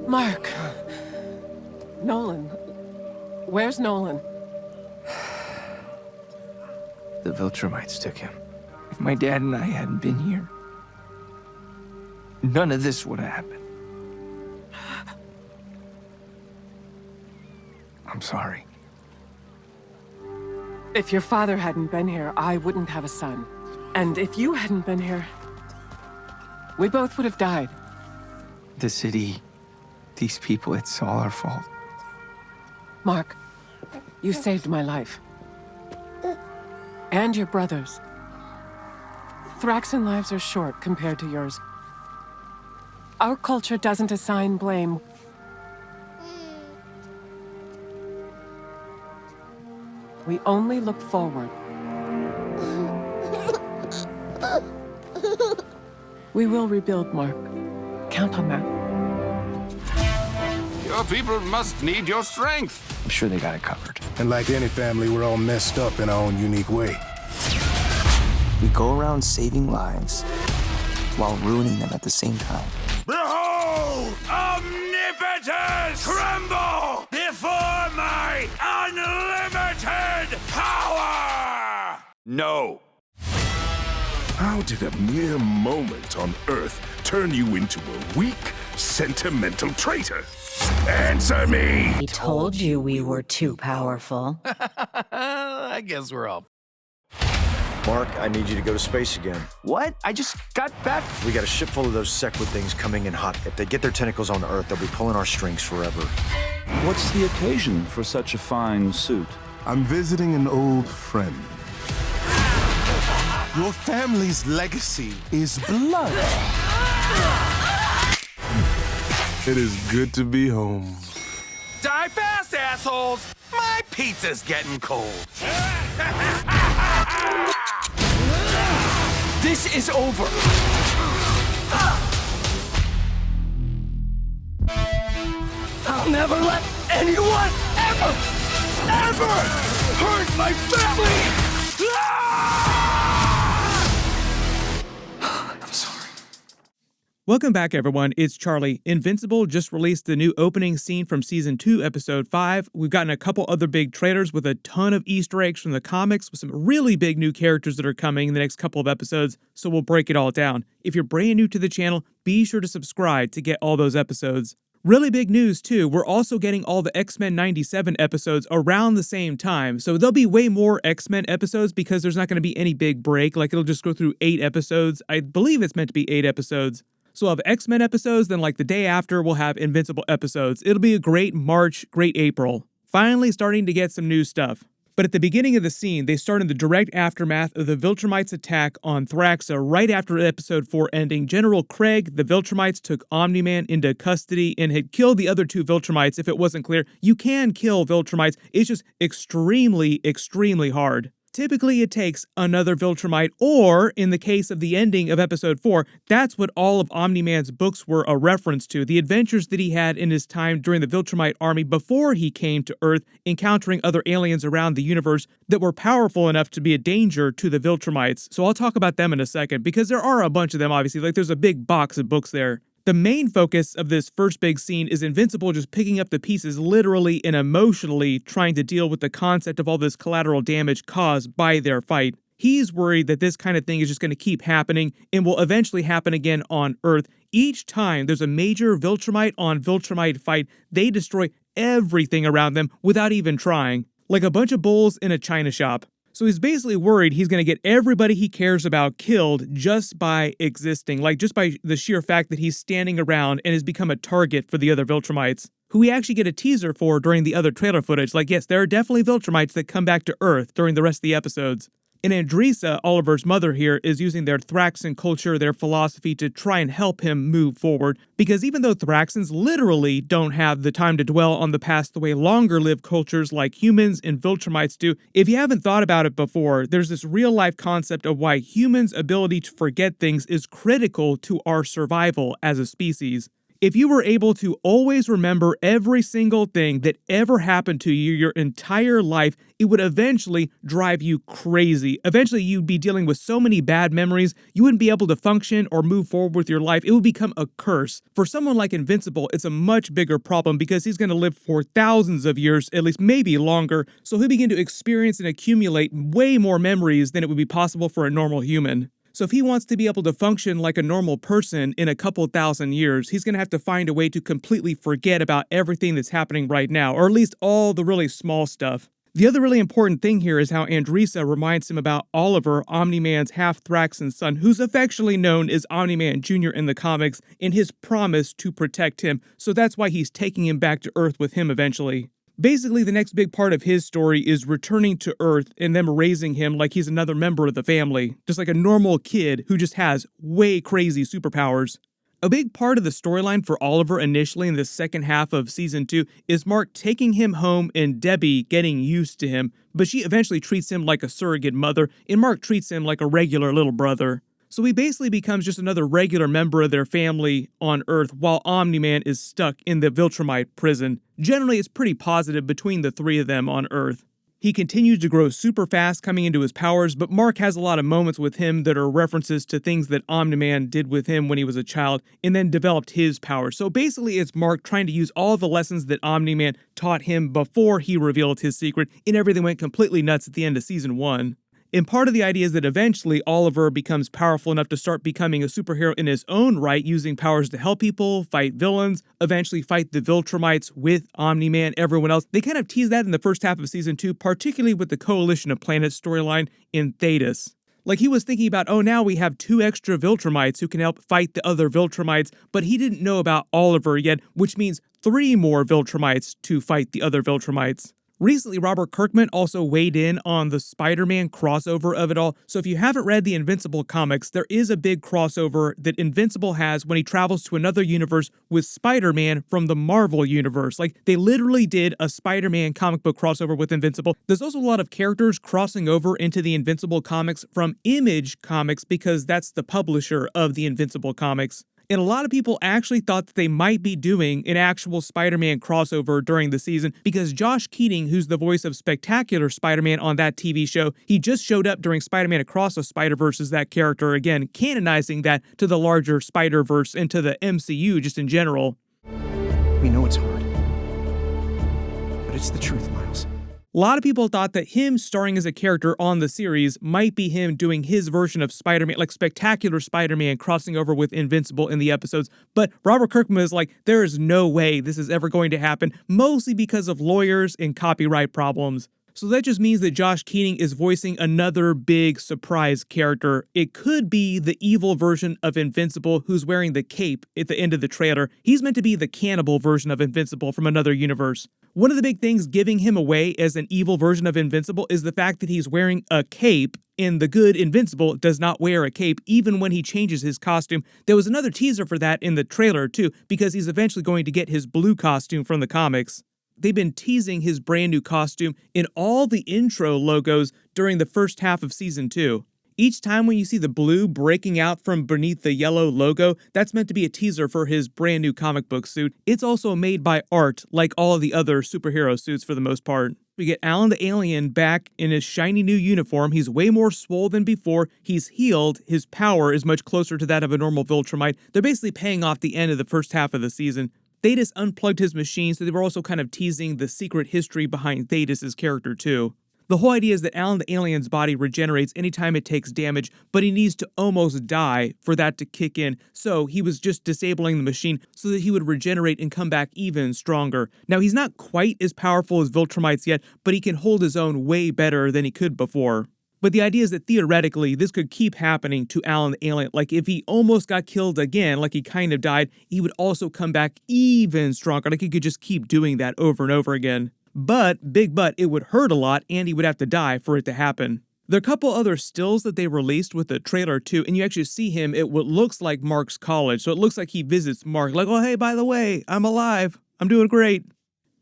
Mark! Nolan. Where's Nolan? The Viltrumites took him. If my dad and I hadn't been here, none of this would have happened. I'm sorry. If your father hadn't been here, I wouldn't have a son. And if you hadn't been here, we both would have died. The city, these people, it's all our fault. Mark, you saved my life. And your brother's. Thraxan lives are short compared to yours. Our culture doesn't assign blame. We only look forward. We will rebuild, Mark. Count on that. Your people must need your strength. I'm sure they got it covered. And like any family, we're all messed up in our own unique way. We go around saving lives while ruining them at the same time. Behold, omnipotence! Tremble before my unlimited power! No. How did a mere moment on Earth turn you into a weak, sentimental traitor? Answer me! We told you we were too powerful. I guess we're all... Mark, I need you to go to space again. What? I just got back. We got a ship full of those Sequid things coming in hot. If they get their tentacles on Earth, they'll be pulling our strings forever. What's the occasion for such a fine suit? I'm visiting an old friend. Your family's legacy is blood. It is good to be home. Die fast, assholes! My pizza's getting cold. This is over. I'll never let anyone ever hurt my family! I'm sorry. Welcome back, everyone. It's Charlie. Invincible just released the new opening scene from Season 2, Episode 5. We've gotten a couple other big trailers with a ton of Easter eggs from the comics with some really big new characters that are coming in the next couple of episodes, so we'll break it all down. If you're brand new to the channel, be sure to subscribe to get all those episodes. Really big news, too. We're also getting all the X-Men 97 episodes around the same time, so there'll be way more X-Men episodes because there's not going to be any big break. Like, it'll just go through 8 episodes. I believe it's meant to be 8 episodes. So we'll have X-Men episodes, then like the day after, we'll have Invincible episodes. It'll be a great March, great April. Finally starting to get some new stuff. But at the beginning of the scene, they start in the direct aftermath of the Viltrumites' attack on Thraxa right after Episode 4 ending. General Kregg, the Viltrumites took Omni-Man into custody and had killed the other 2 Viltrumites. If it wasn't clear, you can kill Viltrumites. It's just extremely, extremely hard. Typically, it takes another Viltrumite, or, in the case of the ending of Episode 4, that's what all of Omni-Man's books were a reference to, the adventures that he had in his time during the Viltrumite army before he came to Earth, encountering other aliens around the universe that were powerful enough to be a danger to the Viltrumites. So I'll talk about them in a second, because there are a bunch of them, obviously, like there's a big box of books there. The main focus of this first big scene is Invincible just picking up the pieces literally and emotionally trying to deal with the concept of all this collateral damage caused by their fight. He's worried that this kind of thing is just going to keep happening and will eventually happen again on Earth. Each time there's a major Viltrumite on Viltrumite fight, they destroy everything around them without even trying. Like a bunch of bulls in a china shop. So he's basically worried he's going to get everybody he cares about killed just by existing, like just by the sheer fact that he's standing around and has become a target for the other Viltrumites, who we actually get a teaser for during the other trailer footage. Like, yes, there are definitely Viltrumites that come back to Earth during the rest of the episodes. And Anissa, Oliver's mother here, is using their Thraxan culture, their philosophy to try and help him move forward. Because even though Thraxans literally don't have the time to dwell on the past the way longer-lived cultures like humans and Viltrumites do, if you haven't thought about it before, there's this real-life concept of why humans' ability to forget things is critical to our survival as a species. If you were able to always remember every single thing that ever happened to you your entire life, it would eventually drive you crazy. Eventually, you'd be dealing with so many bad memories, you wouldn't be able to function or move forward with your life. It would become a curse. For someone like Invincible, it's a much bigger problem because he's going to live for thousands of years, at least maybe longer, so he'll begin to experience and accumulate way more memories than it would be possible for a normal human. So if he wants to be able to function like a normal person in a couple thousand years, he's going to have to find a way to completely forget about everything that's happening right now, or at least all the really small stuff. The other really important thing here is how Anissa reminds him about Oliver, Omni-Man's half-Thraxan son, who's affectionately known as Omni-Man Jr. in the comics, and his promise to protect him, so that's why he's taking him back to Earth with him eventually. Basically, the next big part of his story is returning to Earth and them raising him like he's another member of the family, just like a normal kid who just has way crazy superpowers. A big part of the storyline for Oliver initially in the second half of Season 2 is Mark taking him home and Debbie getting used to him, but she eventually treats him like a surrogate mother, and Mark treats him like a regular little brother. So he basically becomes just another regular member of their family on Earth while Omni-Man is stuck in the Viltrumite prison. Generally, it's pretty positive between the three of them on Earth. He continues to grow super fast coming into his powers, but Mark has a lot of moments with him that are references to things that Omni-Man did with him when he was a child and then developed his powers. So basically, it's Mark trying to use all the lessons that Omni-Man taught him before he revealed his secret, and everything went completely nuts at the end of Season 1. And part of the idea is that eventually Oliver becomes powerful enough to start becoming a superhero in his own right, using powers to help people, fight villains, eventually fight the Viltrumites with Omni-Man, everyone else. They kind of tease that in the first half of Season 2, particularly with the Coalition of Planets storyline in Thetis. Like he was thinking about, oh, now we have 2 extra Viltrumites who can help fight the other Viltrumites, but he didn't know about Oliver yet, which means 3 more Viltrumites to fight the other Viltrumites. Recently, Robert Kirkman also weighed in on the Spider-Man crossover of it all, so if you haven't read the Invincible comics, there is a big crossover that Invincible has when he travels to another universe with Spider-Man from the Marvel universe. Like, they literally did a Spider-Man comic book crossover with Invincible. There's also a lot of characters crossing over into the Invincible comics from Image Comics because that's the publisher of the Invincible comics. And a lot of people actually thought that they might be doing an actual Spider-Man crossover during the season because Josh Keating, who's the voice of Spectacular Spider-Man on that TV show, he just showed up during Spider-Man Across the Spider-Verse as that character, again, canonizing that to the larger Spider-Verse and to the MCU just in general. We know it's hard, but it's the truth, Miles. A lot of people thought that him starring as a character on the series might be him doing his version of Spider-Man, like Spectacular Spider-Man crossing over with Invincible in the episodes, but Robert Kirkman is like, there is no way this is ever going to happen, mostly because of lawyers and copyright problems. So that just means that Josh Keating is voicing another big surprise character. It could be the evil version of Invincible who's wearing the cape at the end of the trailer. He's meant to be the cannibal version of Invincible from another universe. One of the big things giving him away as an evil version of Invincible is the fact that he's wearing a cape, and the good Invincible does not wear a cape even when he changes his costume. There was another teaser for that in the trailer too, because he's eventually going to get his blue costume from the comics. They've been teasing his brand new costume in all the intro logos during the first half of Season 2. Each time when you see the blue breaking out from beneath the yellow logo, that's meant to be a teaser for his brand new comic book suit. It's also made by Art, like all of the other superhero suits for the most part. We get Alan the Alien back in his shiny new uniform. He's way more swole than before. He's healed. His power is much closer to that of a normal Viltrumite. They're basically paying off the end of the first half of the season. Thetis unplugged his machine, so they were also kind of teasing the secret history behind Thetis' character too. The whole idea is that Alan the Alien's body regenerates anytime it takes damage, but he needs to almost die for that to kick in, so he was just disabling the machine so that he would regenerate and come back even stronger. Now, he's not quite as powerful as Viltrumites yet, but he can hold his own way better than he could before. But the idea is that theoretically, this could keep happening to Alan the Alien. Like, if he almost got killed again, like he kind of died, he would also come back even stronger. Like, he could just keep doing that over and over again. But, big but, it would hurt a lot, and he would have to die for it to happen. There are a couple other stills that they released with the trailer too, and you actually see him at what looks like Mark's college. So it looks like he visits Mark, like, oh, hey, by the way, I'm alive. I'm doing great.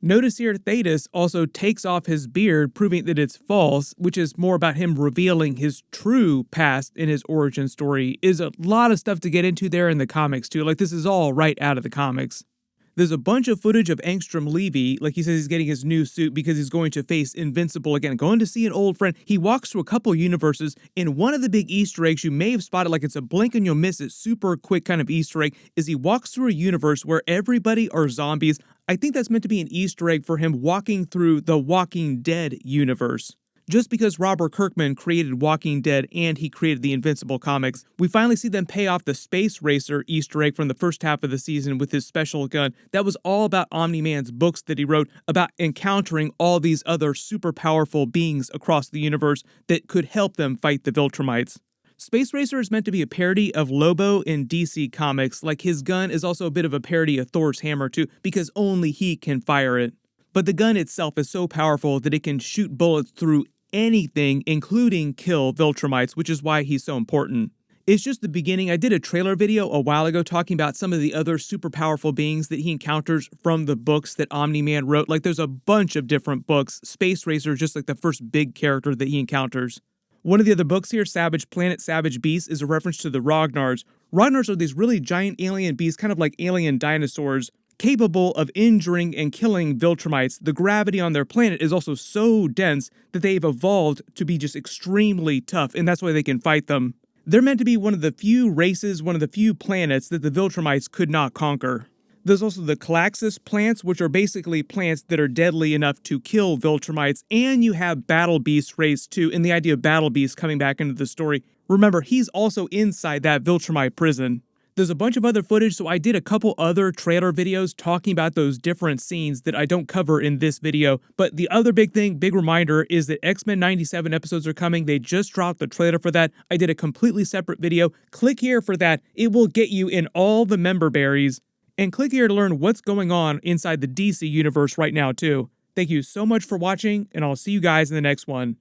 Notice here Thetis also takes off his beard, proving that it's false, which is more about him revealing his true past in his origin story. Is a lot of stuff to get into there in the comics too. Like, this is all right out of the comics. There's a bunch of footage of Angstrom Levy, like he says he's getting his new suit because he's going to face Invincible again, going to see an old friend. He walks through a couple universes, and one of the big Easter eggs you may have spotted, like it's a blink and you'll miss it, super quick kind of Easter egg, is he walks through a universe where everybody are zombies. I think that's meant to be an Easter egg for him walking through the Walking Dead universe. Just because Robert Kirkman created Walking Dead and he created the Invincible comics, we finally see them pay off the Space Racer Easter egg from the first half of the season with his special gun. That was all about Omni-Man's books that he wrote about encountering all these other super powerful beings across the universe that could help them fight the Viltrumites. Space Racer is meant to be a parody of Lobo in DC Comics, like his gun is also a bit of a parody of Thor's hammer too, because only he can fire it. But the gun itself is so powerful that it can shoot bullets through anything, including kill Viltrumites, which is why he's so important. It's just the beginning. I did a trailer video a while ago talking about some of the other super powerful beings that he encounters from the books that Omni-Man wrote. Like, there's a bunch of different books. Space Racer is just like the first big character that he encounters. One of the other books here, Savage Planet, Savage Beasts, is a reference to the Ragnars. Ragnars are these really giant alien beasts, kind of like alien dinosaurs, capable of injuring and killing Viltrumites. The gravity on their planet is also so dense that they've evolved to be just extremely tough, and that's why they can fight them. They're meant to be one of the few races, one of the few planets that the Viltrumites could not conquer. There's also the Calaxis plants, which are basically plants that are deadly enough to kill Viltrumites, and you have Battle Beast race too, and the idea of Battle Beast coming back into the story. Remember, he's also inside that Viltrumite prison. There's a bunch of other footage, so I did a couple other trailer videos talking about those different scenes that I don't cover in this video. But the other big thing, big reminder, is that X-Men 97 episodes are coming. They just dropped the trailer for that. I did a completely separate video. Click here for that. It will get you in all the member berries. And click here to learn what's going on inside the DC universe right now too. Thank you so much for watching, and I'll see you guys in the next one.